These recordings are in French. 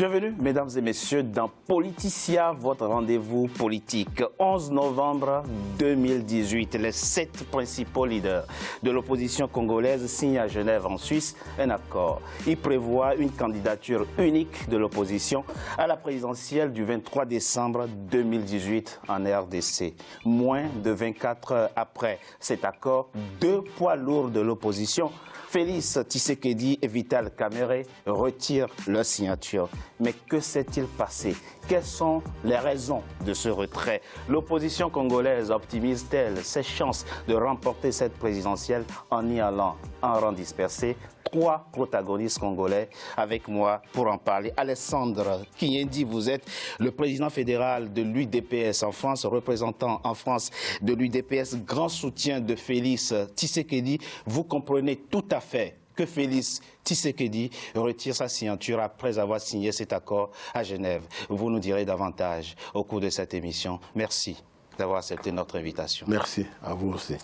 Bienvenue, mesdames et messieurs, dans Politicia, votre rendez-vous politique. 11 novembre 2018, les 7 principaux leaders de l'opposition congolaise signent à Genève, en Suisse, un accord. Il prévoit une candidature unique de l'opposition à la présidentielle du 23 décembre 2018 en RDC. Moins de 24 heures après cet accord, 2 poids lourds de l'opposition, Félix Tshisekedi et Vital Kamerhe, retirent leur signature. Mais que s'est-il passé? Quelles sont les raisons de ce retrait? L'opposition congolaise optimise-t-elle ses chances de remporter cette présidentielle en y allant en rang dispersé? 3 protagonistes congolais avec moi pour en parler. Alessandre Kinyendi, vous êtes le président fédéral de l'UDPS en France, représentant en France de l'UDPS, grand soutien de Félix Tshisekedi. Vous comprenez tout à fait que Félix Tshisekedi retire sa signature après avoir signé cet accord à Genève. Vous nous direz davantage au cours de cette émission. Merci d'avoir accepté notre invitation. Merci, à vous aussi.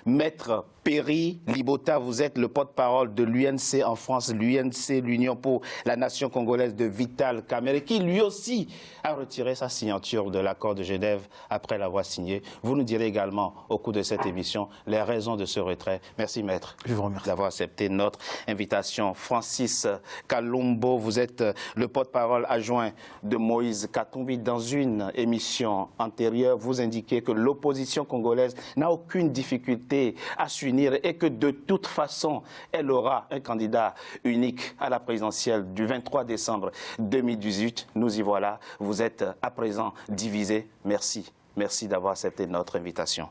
Maître Perry Libota, vous êtes le porte-parole de l'UNC en France, l'UNC, l'Union pour la nation congolaise de Vital Kamerhe, qui lui aussi a retiré sa signature de l'accord de Genève après l'avoir signé. Vous nous direz également au cours de cette émission les raisons de ce retrait. Merci maître d'avoir accepté notre invitation. Francis Kalumbo, vous êtes le porte-parole adjoint de Moïse Katumbi. Dans une émission antérieure, vous indiquez que l'opposition congolaise n'a aucune difficulté à s'unir et que de toute façon, elle aura un candidat unique à la présidentielle du 23 décembre 2018. Nous y voilà. Vous êtes à présent divisés. Merci. Merci d'avoir accepté notre invitation.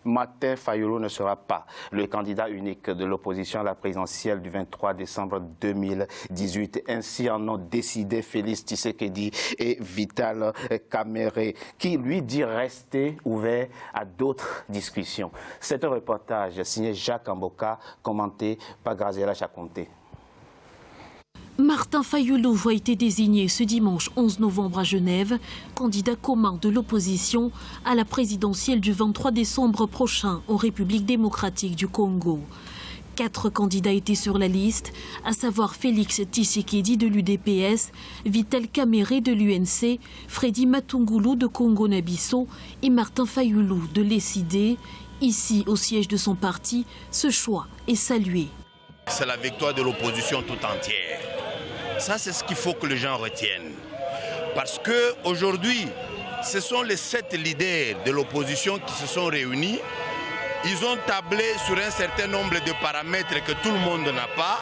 Martin Fayulu ne sera pas le candidat unique de l'opposition à la présidentielle du 23 décembre 2018. Ainsi en ont décidé Félix Tshisekedi et Vital Kamerhe, qui lui dit rester ouvert à d'autres discussions. C'est un reportage signé Jacques Amboka, commenté par Graziella Chakonté. Martin Fayulu a été désigné ce dimanche 11 novembre à Genève, candidat commun de l'opposition à la présidentielle du 23 décembre prochain en République démocratique du Congo. 4 candidats étaient sur la liste, à savoir Félix Tshisekedi de l'UDPS, Vital Kamerhe de l'UNC, Freddy Matungulu de Congo-Nabisso et Martin Fayulu de l'ESID. Ici, au siège de son parti, ce choix est salué. C'est la victoire de l'opposition tout entière. Ça, c'est ce qu'il faut que les gens retiennent. Parce qu'aujourd'hui, ce sont les 7 leaders de l'opposition qui se sont réunis. Ils ont tablé sur un certain nombre de paramètres que tout le monde n'a pas.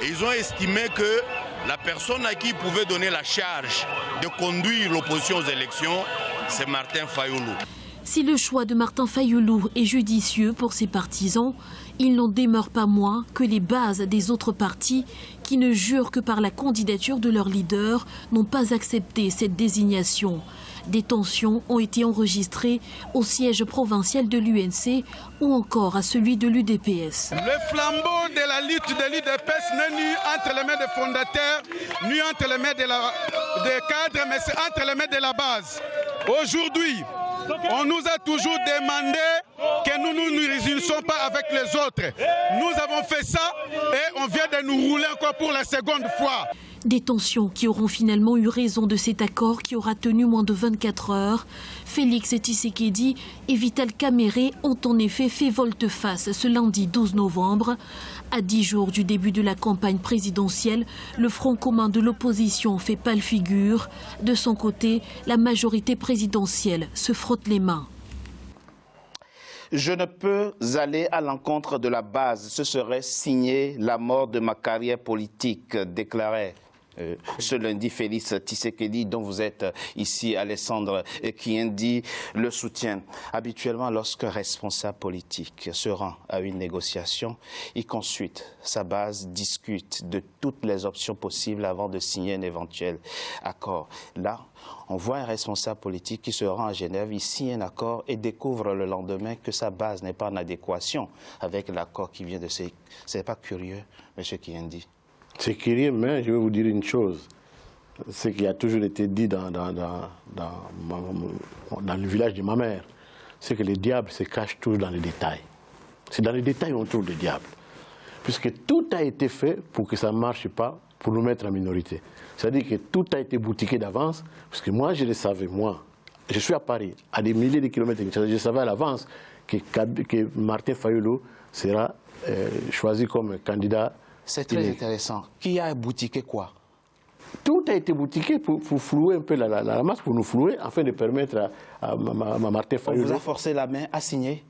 Et ils ont estimé que la personne à qui ils pouvaient donner la charge de conduire l'opposition aux élections, c'est Martin Fayulu. Si le choix de Martin Fayulu est judicieux pour ses partisans, il n'en demeure pas moins que les bases des autres partis, qui ne jurent que par la candidature de leur leader, n'ont pas accepté cette désignation. Des tensions ont été enregistrées au siège provincial de l'UNC ou encore à celui de l'UDPS. Le flambeau de la lutte de l'UDPS n'est ni entre les mains des fondateurs, ni entre les mains des cadres, mais c'est entre les mains de la base. Aujourd'hui, on nous a toujours demandé que nous ne nous réunissons pas avec les autres. Nous avons fait ça et on vient de nous rouler encore pour la seconde fois. Des tensions qui auront finalement eu raison de cet accord qui aura tenu moins de 24 heures. Félix Tshisekedi et Vital Kamerhe ont en effet fait volte-face ce lundi 12 novembre. À 10 jours du début de la campagne présidentielle, le Front commun de l'opposition fait pâle figure. De son côté, la majorité présidentielle se frotte les mains. Je ne peux aller à l'encontre de la base. Ce serait signer la mort de ma carrière politique, déclarait ce lundi Félix Tshisekedi, dont vous êtes ici, Alessandre Kinyendi, le soutien. Habituellement, lorsqu'un responsable politique se rend à une négociation, il consulte sa base, discute de toutes les options possibles avant de signer un éventuel accord. Là, on voit un responsable politique qui se rend à Genève, il signe un accord et découvre le lendemain que sa base n'est pas en adéquation avec l'accord qui vient de signer. Ce n'est pas curieux, M. Kinyendi? C'est curieux, mais je vais vous dire une chose. Ce qui a toujours été dit dans le village de ma mère, c'est que le diable se cache toujours dans les détails. C'est dans les détails qu'on trouve le diable. Puisque tout a été fait pour que ça ne marche pas pour nous mettre en minorité. C'est-à-dire que tout a été boutiqué d'avance, parce que moi, je le savais, moi. Je suis à Paris, à des milliers de kilomètres. Je savais à l'avance que Martin Fayulu sera choisi comme candidat. C'est très intéressant. Qui a boutiqué quoi? Tout a été boutiqué pour flouer un peu la masse, pour nous flouer, afin de permettre à Martin Fayulu. On vous a forcé la main à signer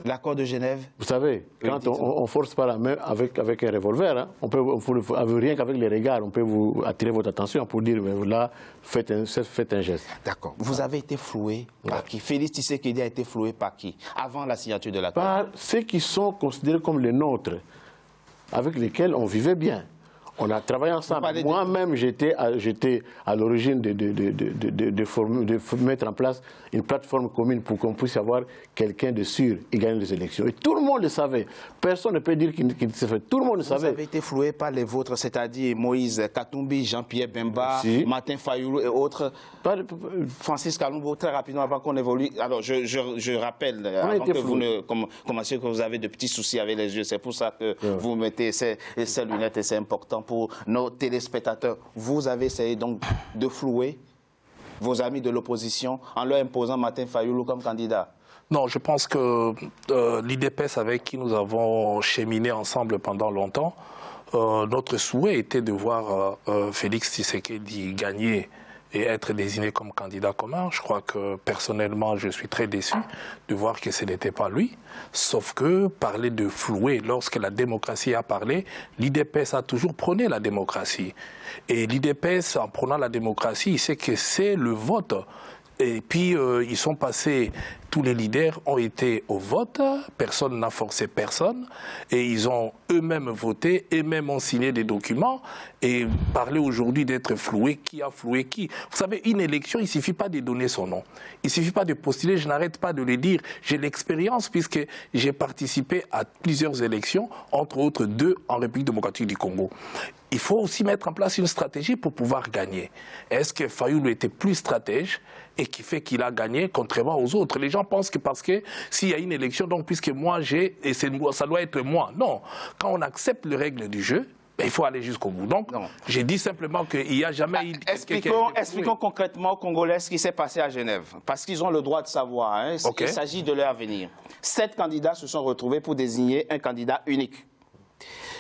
l'accord de Genève? Vous savez, quand on ne force pas la main avec un revolver, hein, rien qu'avec les regards, on peut vous attirer votre attention pour dire, mais là, faites un geste. D'accord. Vous avez été floué par qui? Félix Tshisekedi a été floué par qui? Avant la signature de l'accord? Par ceux qui sont considérés comme les nôtres, avec lesquels on vivait bien. On a travaillé ensemble. Moi-même, j'étais à l'origine de mettre en place une plateforme commune pour qu'on puisse avoir quelqu'un de sûr et gagner les élections. Et tout le monde le savait. Personne ne peut dire qu'il ne se fait. Tout le monde le savait. Vous avez été floué par les vôtres, c'est-à-dire Moïse Katumbi, Jean-Pierre Bemba, Martin Fayulu et autres. Francis Kalumbo, très rapidement avant qu'on évolue. Alors, je rappelle, avant que vous ne commenciez, que vous avez de petits soucis avec les yeux. C'est pour ça que vous mettez ces lunettes et c'est important pour nos téléspectateurs. Vous avez essayé donc de flouer vos amis de l'opposition en leur imposant Martin Fayulu comme candidat? Non, je pense que l'IDPS avec qui nous avons cheminé ensemble pendant longtemps, notre souhait était de voir Félix Tshisekedi gagner et être désigné comme candidat commun. Je crois que personnellement, je suis très déçu de voir que ce n'était pas lui. Sauf que parler de flouer, lorsque la démocratie a parlé, l'IDPS a toujours prôné la démocratie. Et l'IDPS, en prônant la démocratie, il sait que c'est le vote. Et puis, ils sont passés, tous les leaders ont été au vote, personne n'a forcé personne, et ils ont eux-mêmes voté, eux-mêmes ont signé des documents, et parler aujourd'hui d'être floué, qui a floué qui? Vous savez, une élection, il ne suffit pas de donner son nom, il ne suffit pas de postuler, je n'arrête pas de le dire, j'ai l'expérience puisque j'ai participé à plusieurs élections, entre autres 2 en République démocratique du Congo. Il faut aussi mettre en place une stratégie pour pouvoir gagner. Est-ce que Fayulu était plus stratège et qui fait qu'il a gagné contrairement aux autres? Les gens pensent que parce que s'il y a une élection, donc puisque moi j'ai, et ça doit être moi. Non, quand on accepte les règles du jeu, il faut aller jusqu'au bout. Donc, j'ai dit simplement qu'il n'y a jamais eu... Expliquons concrètement aux Congolais ce qui s'est passé à Genève. Parce qu'ils ont le droit de savoir. Hein, il s'agit de leur avenir. 7 candidats se sont retrouvés pour désigner un candidat unique.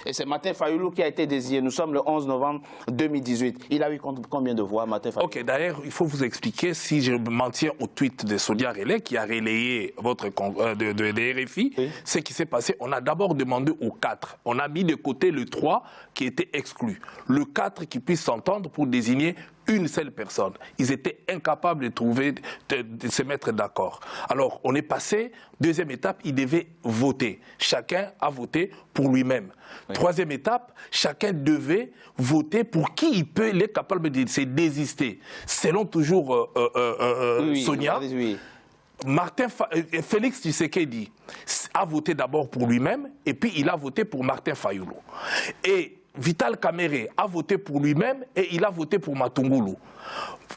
Et c'est Martin Fayulu qui a été désigné. Nous sommes le 11 novembre 2018. Il a eu combien de voix, Martin Fayulu? Ok, d'ailleurs, il faut vous expliquer, si je m'en tiens au tweet de Sonia Relais, qui a relayé votre de RFI, ce qui s'est passé, on a d'abord demandé aux 4. On a mis de côté le 3 qui était exclu. Le 4 qui puisse s'entendre pour désigner une seule personne. Ils étaient incapables de trouver, de se mettre d'accord. Alors, on est passé, deuxième étape, ils devaient voter. Chacun a voté pour lui-même. Troisième étape, chacun devait voter pour qui il est capable de se désister. Selon toujours Sonia, Félix Tshisekedi a voté d'abord pour lui-même et puis il a voté pour Martin Fayulu. Et Vital Kamerhe a voté pour lui-même et il a voté pour Matungulu.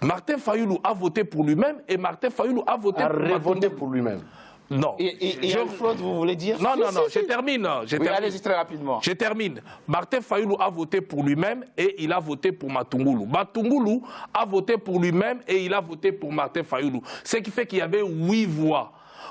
Martin Fayulu a voté pour lui-même et Martin Fayulu a voté pour lui-même. Non. Et Claude, vous voulez dire? Non, je termine. Allez-y très rapidement. Je termine. Martin Fayulu a voté pour lui-même et il a voté pour Matungulu. Matungulu a voté pour lui-même et il a voté pour Martin Fayulu. Ce qui fait qu'il y avait 8 voix.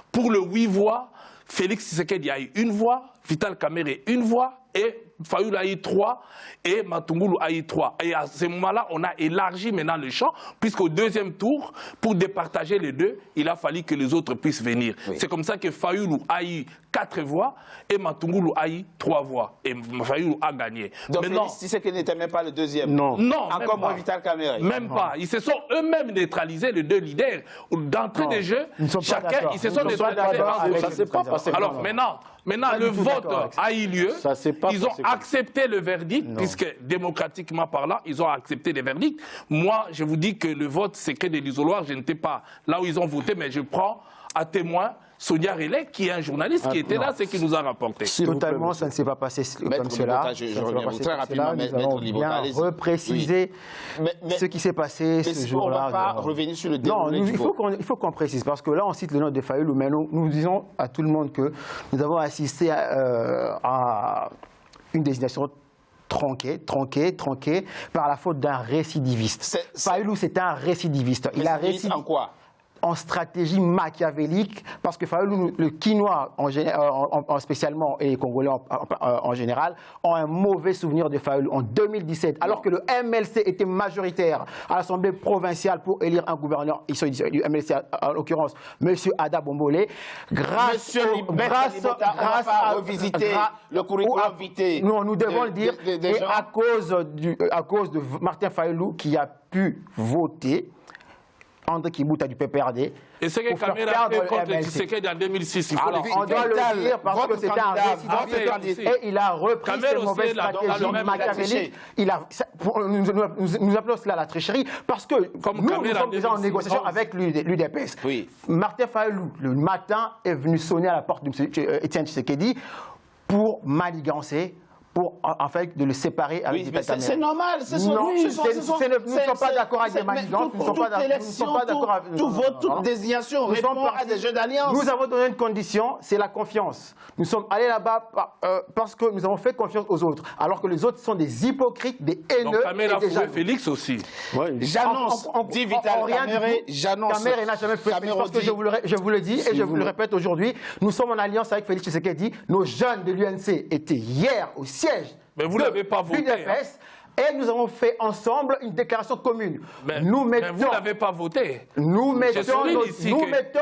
Pour le 8 voix, Félix Tshisekedi a eu 1 voix, Vital Kamerhe 1 voix et Fayulu a eu 3 et Matungulu a eu 3. Et à ce moment-là, on a élargi maintenant le champ, puisqu'au deuxième tour, pour départager les deux, il a fallu que les autres puissent venir. C'est comme ça que Fayulu a eu 4 voix et Matungulu a eu 3 voix. Et Fayulu a gagné. Donc Félix Tshisekedi n'était même pas le deuxième? Non. Encore moins Vital Kamerhe? Même pas. Ils se sont eux-mêmes neutralisés, les 2 leaders. D'entrée des jeux, chacun, ils se sont neutralisés. Alors maintenant le vote a eu lieu. Ils ont accepté le verdict, puisque démocratiquement parlant, ils ont accepté le verdict. Moi, je vous dis que le vote secret de l'isoloir, je n'étais pas là où ils ont voté, mais je prends à témoin Sonia Relais, qui est un journaliste qui était là, c'est qui nous a rapporté. Totalement, ça ne s'est pas passé comme cela. Je reviens très rapidement, Nous allons bien repréciser ce qui s'est passé ce jour-là. On ne va pas revenir sur le déroulé du vote. Il faut qu'on précise, parce que là, on cite le nom de Fayulu, mais nous disons à tout le monde que nous avons assisté à une désignation tronqué par la faute d'un récidiviste. Fayulu, c'est un récidiviste. Il a récidivé en quoi? En stratégie machiavélique, parce que Fayulu, le Quinois spécialement et les Congolais en général, ont un mauvais souvenir de Fayulu en 2017, alors que le MLC était majoritaire à l'Assemblée provinciale pour élire un gouverneur, du MLC en l'occurrence, M. Ada Bombolé, grâce à revisiter le curriculum vitae. Nous devons le dire, et à cause de Martin Fayulu qui a pu voter André Kibouta du PPRD. Et c'est que Kamera a fait contre Tshisekedi en 2006. Il faut on doit le dire parce que c'était un récidiviste et il a repris ses mauvaises stratégies machiavéliques. Nous appelons cela la tricherie parce que nous sommes déjà en négociation avec l'UDPS. Martin Fayulu, le matin, est venu sonner à la porte d'Étienne Tshisekedi pour manigancer, pour en fait de le séparer avec Vital Kamerhe. C'est normal, nous ne sommes pas d'accord avec des manigances, nous ne sommes pas d'accord avec... Toute désignation répond à des jeux d'alliance. Nous avons donné une condition, c'est la confiance. Nous sommes allés là-bas parce que nous avons fait confiance aux autres, alors que les autres sont des hypocrites, des haineux. Donc Kamera a fait Félix aussi. J'annonce, dit Vital Kamerhe, j'annonce. Kamerhe n'a jamais fait Félix parce que je vous le dis et je vous le répète aujourd'hui, nous sommes en alliance avec Félix Tshisekedi. Nos jeunes de l'UNC étaient hier au siège. Mais vous n'avez pas voté. Et nous avons fait ensemble une déclaration commune. Mais vous n'avez pas voté. Nous mettons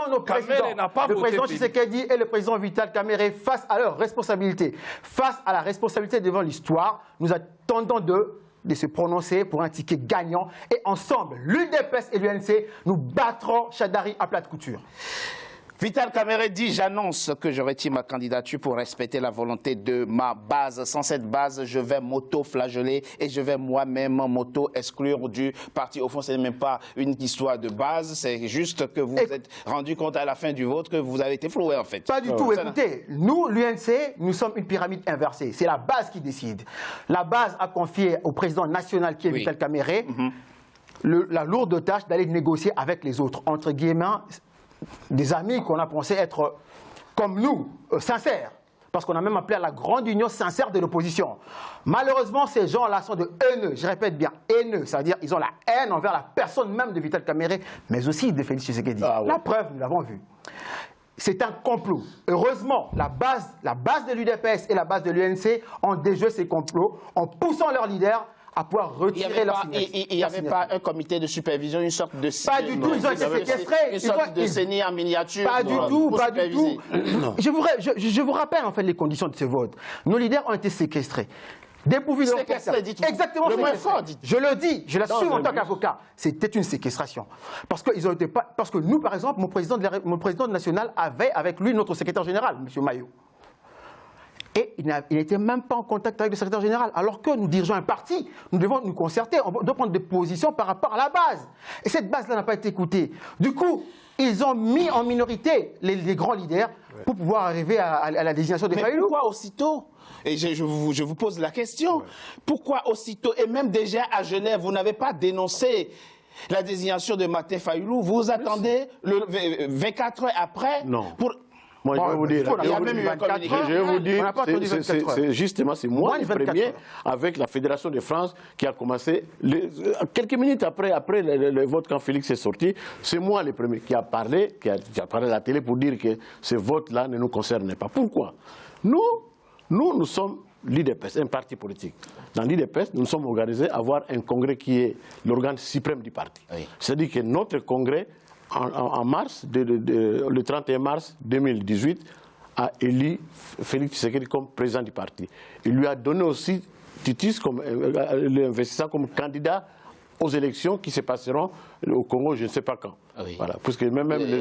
nos présidents, le président Tshisekedi et le président Vital Kamerhe, face à leurs responsabilités, face à la responsabilité devant l'histoire. Nous attendons de se prononcer pour un ticket gagnant. Et ensemble, l'UDPS et l'UNC, nous battrons Chadari à plat de couture. Vital Kamerhe dit « J'annonce que je retire ma candidature pour respecter la volonté de ma base. Sans cette base, je vais m'auto-flageller et je vais moi-même m'auto-exclure du parti. » Au fond, ce n'est même pas une histoire de base, c'est juste que vous vous êtes rendu compte à la fin du vote que vous avez été floué en fait. Pas du tout. Écoutez, nous, l'UNC, nous sommes une pyramide inversée. C'est la base qui décide. La base a confié au président national qui est Vital Kamerhe la lourde tâche d'aller négocier avec les autres, entre guillemets, des amis qu'on a pensé être, comme nous, sincères. Parce qu'on a même appelé à la grande union sincère de l'opposition. Malheureusement, ces gens-là sont de haineux, je répète bien, haineux. C'est-à-dire qu'ils ont la haine envers la personne même de Vital Kamerhe, mais aussi de Félix Tshisekedi. La preuve, nous l'avons vu. C'est un complot. Heureusement, la base de l'UDPS et la base de l'UNC ont déjoué ces complots en poussant leurs leaders à pouvoir retirer leur signature. Il n'y avait pas un comité de supervision, une sorte de... Pas du tout, ils ont été séquestrés. Une sorte de CENI en miniature. Pas du tout, pas du tout. Je vous rappelle en fait les conditions de ce vote. Nos leaders ont été séquestrés. Dépourvus de séquestrés, dites-vous. Exactement. Le moins fort, dites-vous. Je le dis, je l'assume en tant qu'avocat. C'était une séquestration. Parce que nous, par exemple, mon président national avait avec lui notre secrétaire général, M. Maillot. Et il n'était même pas en contact avec le secrétaire général. Alors que nous dirigeons un parti, nous devons nous concerter, on doit prendre des positions par rapport à la base. Et cette base-là n'a pas été écoutée. Du coup, ils ont mis en minorité les grands leaders pour pouvoir arriver à la désignation des Fayulu. Pourquoi aussitôt? Et je vous pose la question. Pourquoi aussitôt? Et même déjà à Genève, vous n'avez pas dénoncé la désignation de Martin Fayulu. Vous attendez le 24 heures après? Non. Moi, je vais vous dire, justement, c'est moi le premier, avec la Fédération de France, qui a commencé, quelques minutes après le vote, quand Félix est sorti, c'est moi le premier qui a parlé à la télé pour dire que ce vote-là ne nous concerne pas. Pourquoi? Nous sommes l'UDPS, un parti politique. Dans l'UDPS, nous sommes organisés à avoir un congrès qui est l'organe suprême du parti. C'est-à-dire que notre congrès, en mars, le 31 mars 2018, a élu Félix Tshisekedi comme président du parti. Il lui a donné aussi Titus, l'investisseur, comme candidat aux élections qui se passeront au Congo, je ne sais pas quand. Voilà, parce que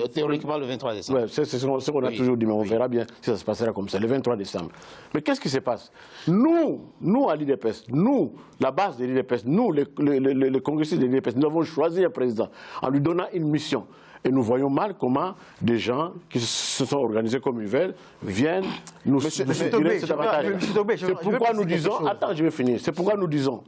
théoriquement le 23 décembre. C'est ce qu'on a toujours dit, mais on verra bien si ça se passera comme ça, le 23 décembre. Mais qu'est-ce qui se passe? Nous à l'UDPS, nous, la base de l'UDPS, nous, les congressistes de l'UDPS, nous avons choisi un président en lui donnant une mission. Et nous voyons mal comment des gens qui se sont organisés comme ils veulent viennent nous tirer cet avantage. C'est pourquoi nous disons, attends, je vais finir, c'est pourquoi nous disons,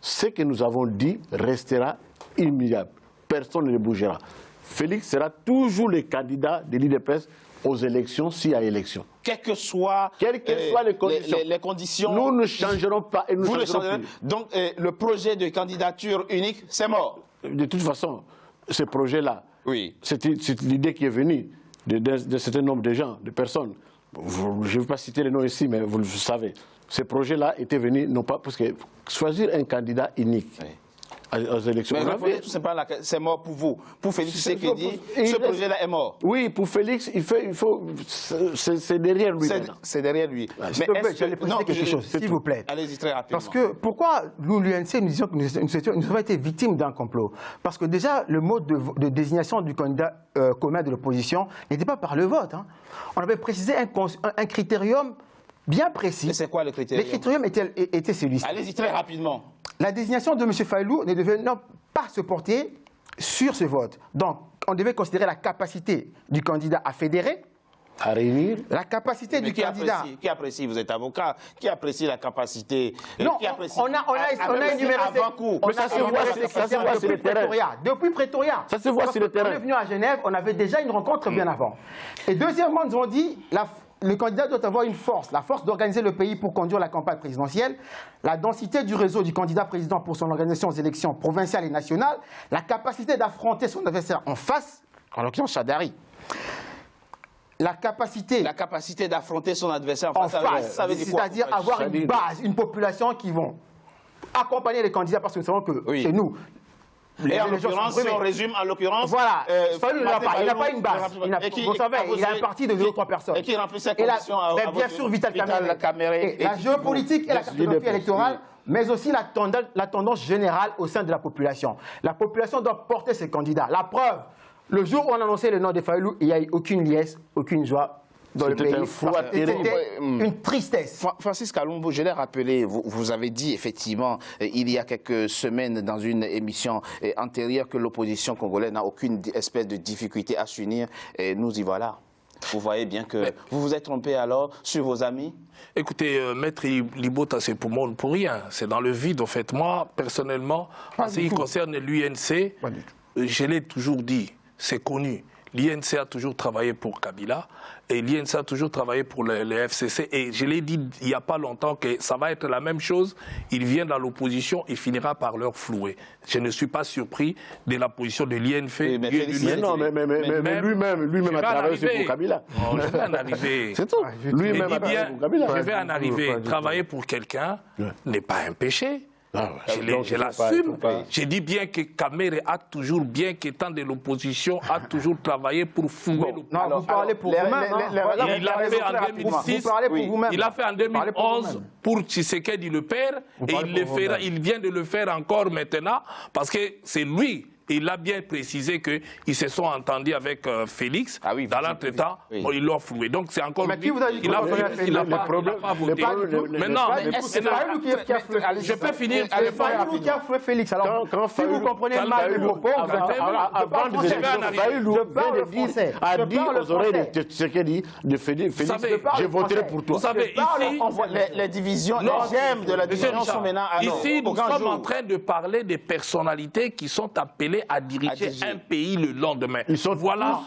ce que nous avons dit restera immuable. Personne ne bougera. Félix sera toujours le candidat de l'UDPS aux élections s'il y a élection. Quelles que soient les conditions. Nous ne changerons pas et nous Vous changerons plus. Donc le projet de candidature unique, c'est mort. De toute façon, ce projet-là, oui. c'est l'idée qui est venue d'un certain nombre de gens, de personnes. Je ne vais pas citer les noms ici, mais vous le savez. Ce projet-là était venu, non pas parce que choisir un candidat unique. Oui. Aux élections. Mais c'est mort pour vous. Pour Félix Tshisekedi, ce projet-là est mort. Oui, pour Félix, c'est derrière lui. C'est derrière lui. Mais je vais poser quelque chose, s'il vous plaît. Allez-y très rapidement. Parce que pourquoi nous, l'UNC, nous disions que nous avons été victimes d'un complot? Parce que déjà, le mode de désignation du candidat commun de l'opposition n'était pas par le vote. Hein. On avait précisé un critérium bien précis. Mais c'est quoi le critérium? Le critérium était celui-ci. Allez-y très rapidement. La désignation de M. Faïlou ne devait pas se porter sur ce vote. Donc, on devait considérer la capacité du candidat à fédérer, à réunir. La capacité du candidat. Qui apprécie, vous êtes avocat, qui apprécie la capacité. Non, qui apprécie, on a énuméré ça se voit sur le terrain. Depuis Pretoria. Ça se voit sur le terrain. On est venu à Genève, on avait déjà une rencontre bien avant. Et deuxièmement, nous avons dit, le candidat doit avoir une force, la force d'organiser le pays pour conduire la campagne présidentielle, la densité du réseau du candidat président pour son organisation aux élections provinciales et nationales, la capacité d'affronter son adversaire en face, en l'occurrence Chadari. La capacité d'affronter son adversaire en face, c'est-à-dire avoir une base, une population qui vont accompagner les candidats, parce que nous savons que chez nous, et en l'occurrence, si on résume, voilà, il n'a pas une base. Vous savez, il a un parti de 2 ou 3 personnes. Et qui remplit ses conditions bien sûr, Vital Kamerhe. La géopolitique et la cartographie électorale, mais aussi la tendance générale au sein de la population. La population doit porter ses candidats. La preuve, le jour où on a annoncé le nom de Faïlou, il n'y a eu aucune liesse, aucune joie. C'était une tristesse. Francis Kalumbo, je l'ai rappelé, vous avez dit effectivement il y a quelques semaines dans une émission antérieure que l'opposition congolaise n'a aucune espèce de difficulté à s'unir. Et nous y voilà. Vous voyez bien que vous vous êtes trompé alors sur vos amis? Écoutez, Maître Libota, c'est pour moi pour rien. C'est dans le vide, en fait. Moi, personnellement, en ce qui concerne l'UNC, je l'ai toujours dit, c'est connu. L'INC a toujours travaillé pour Kabila et l'INC a toujours travaillé pour les FCC. Et je l'ai dit il n'y a pas longtemps que ça va être la même chose. Il vient dans l'opposition, il finira par leur flouer. Je ne suis pas surpris de la position de l'INF. Mais lui-même a travaillé pour Kabila. Non, je vais en arriver. C'est tout. Lui-même a travaillé pour Kabila. Je vais en arriver. Travailler pour quelqu'un n'est pas un péché. Je l'assume. J'ai dit bien que Kamerhe a toujours, bien qu'étant de l'opposition, a toujours travaillé pour fouler l'opposition. Non, vous parlez pour vous-même. Il l'a fait en 2006, il a fait en 2011 pour Tshisekedi le père, et il vient de le faire encore maintenant, parce que c'est lui. Il a bien précisé qu'ils se sont entendus avec Félix. Dans l'entretemps, ils l'ont floué. Donc c'est encore lui. Il n'a pas voté. Maintenant, je peux finir. C'est Faïlou qui a floué Félix. Alors, si vous comprenez mal le propos, avant de Faïlou a dit aux oreilles de Tshisekedi, de Félix, je voterai pour toi. Vous savez, ici, les divisions, les gemmes de la division sont maintenant à ici, nous sommes en train de parler des personnalités qui sont appelées à diriger un pays le lendemain. Voilà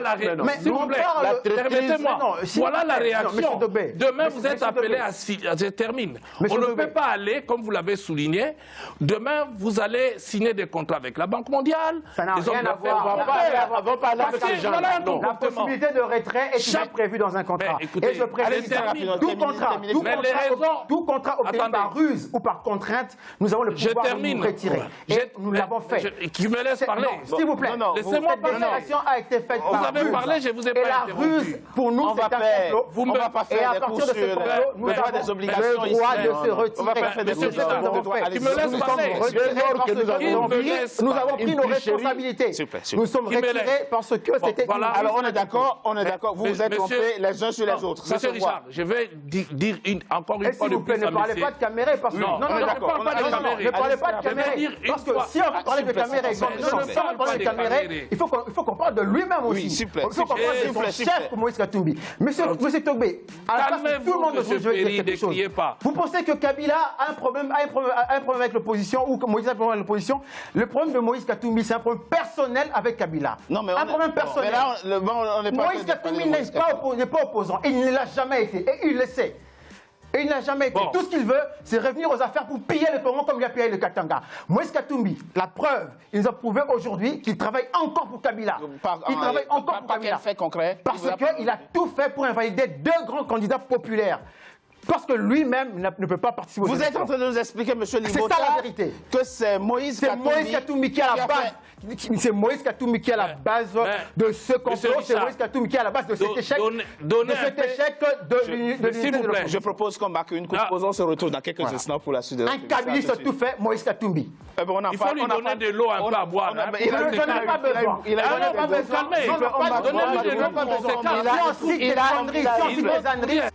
la réaction. S'il vous plaît, permettez-moi. Voilà la réaction. Demain, vous êtes appelés à... Je termine. On ne peut pas aller, comme vous l'avez souligné, demain, vous allez signer des contrats avec la Banque mondiale. Ça n'a rien à voir. La possibilité de retrait est déjà prévue dans un contrat. Et je précise, tout contrat obtenu par ruse ou par contrainte, nous avons le pouvoir de nous retirer. Et nous l'avons fait. Qui me laisse parler. S'il vous plaît. Laissez-moi parler. Cette action a été faite par ruse. Vous avez parlé, je vous ai pas interrompu. Et la ruse, pour nous, c'est un complot. On ne va pas faire des cours sur nous avons des obligations le droit de se retirer. Tu me laisses parler. Nous avons pris nos responsabilités. Nous sommes retirés parce que c'était... Alors on est d'accord, vous vous êtes trompés les uns sur les autres. Monsieur Richard, je vais dire encore une fois de plus à ne parlez pas de Kamerhe parce que... Non, ne parlez pas de Kamerhe. Je vais dire Parce que si on veut parler de Caméré, il faut qu'on parle de lui-même aussi. Il faut qu'on parle de son chef, Moïse Katumbi. Monsieur Togbé, à la place de tout le monde, je veux dire quelque chose. Vous pensez que Kabila a un problème avec l'opposition ou que Moïse a un problème avec l'opposition? Le problème de Moïse Katumbi, c'est un problème personnel avec Kabila. Un problème personnel. Moïse Katumbi n'est pas opposant. Il ne l'a jamais été. Et il le sait. Et il n'a jamais été. Tout ce qu'il veut, c'est revenir aux affaires pour piller le Congo comme il a pillé le Katanga. Moïse Katumbi, la preuve, il nous a prouvé aujourd'hui qu'il travaille encore pour Kabila. Il travaille encore pour Kabila. Fait concret. Parce qu'il a tout fait pour invalider 2 grands candidats populaires. Parce que lui-même ne peut pas participer aux élections. Vous êtes en train de nous expliquer, monsieur Libota, c'est ça la vérité. Que c'est Moïse Katumbi qui est à la base. C'est Moïse Katumbi qui est à la base de ce complot. C'est Moïse Katumbi qui est à la base de cet échec. De l'unité de l'opposition. Je propose qu'on marque une courte pause. On se retrouve dans quelques instants pour la suite de la Un kabiliste tout fait, Moïse Katumbi. Il faut lui donner de l'eau un peu à boire. Il n'en a pas besoin. Il n'en a pas besoin. Il n'a pas besoin.